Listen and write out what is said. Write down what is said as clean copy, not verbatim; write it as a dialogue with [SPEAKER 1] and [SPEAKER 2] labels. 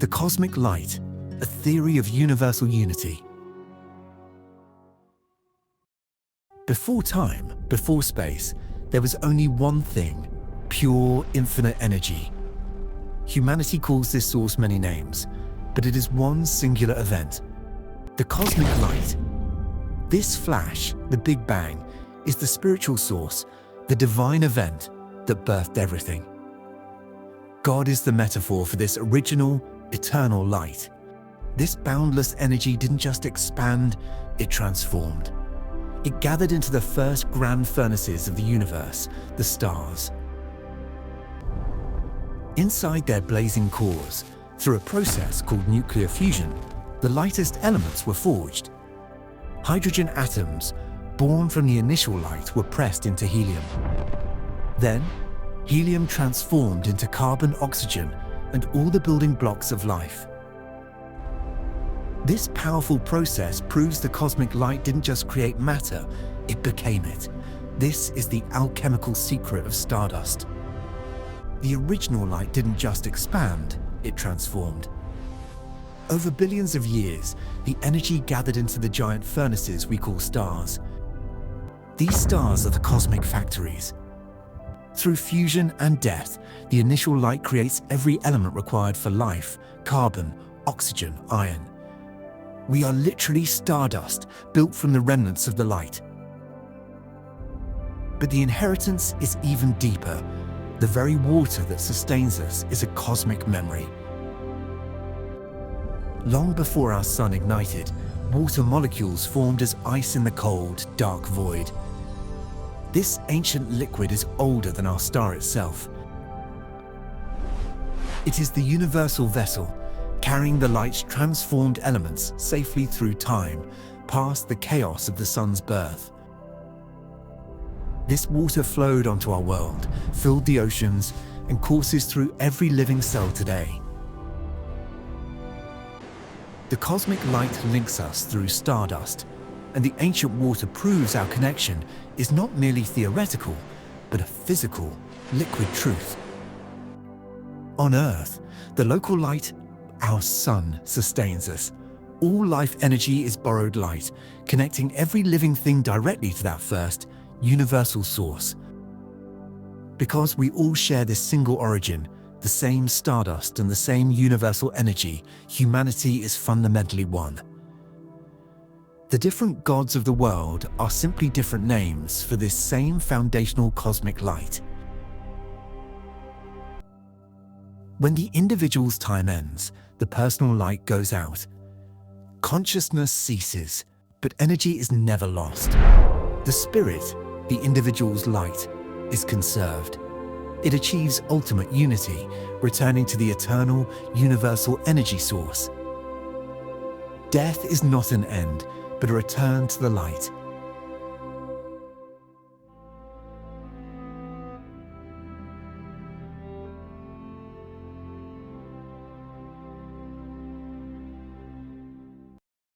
[SPEAKER 1] The cosmic light, a theory of universal unity. Before time, before space, there was only one thing: pure, infinite energy. Humanity calls this source many names, but it is one singular event: the cosmic light. This flash, the Big Bang, is the spiritual source, the divine event that birthed everything. God is the metaphor for this original, eternal light. This boundless energy didn't just expand, it transformed. It gathered into the first grand furnaces of the universe, the stars. Inside their blazing cores, through a process called nuclear fusion, the lightest elements were forged. Hydrogen atoms, born from the initial light, were pressed into helium. Then, helium transformed into carbon, oxygen, and all the building blocks of life. This powerful process proves the cosmic light didn't just create matter, it became it. This is the alchemical secret of Stardust. The original light didn't just expand, it transformed. Over billions of years, the energy gathered into the giant furnaces we call stars. These stars are the cosmic factories. Through fusion and death, the initial light creates every element required for life: carbon, oxygen, iron. We are literally stardust, built from the remnants of the light. But the inheritance is even deeper. The very water that sustains us is a cosmic memory. Long before our sun ignited, water molecules formed as ice in the cold, dark void. This ancient liquid is older than our star itself. It is the universal vessel, carrying the light's transformed elements safely through time, past the chaos of the sun's birth. This water flowed onto our world, filled the oceans, and courses through every living cell today. The cosmic light links us through stardust, and the ancient water proves our connection is not merely theoretical, but a physical, liquid truth. On Earth, the local light, our sun, sustains us. All life energy is borrowed light, connecting every living thing directly to that first, universal source. Because we all share this single origin, the same stardust and the same universal energy, humanity is fundamentally one. The different gods of the world are simply different names for this same foundational cosmic light. When the individual's time ends, the personal light goes out. Consciousness ceases, but energy is never lost. The spirit, the individual's light, is conserved. It achieves ultimate unity, returning to the eternal, universal energy source. Death is not an end, but a return to the light.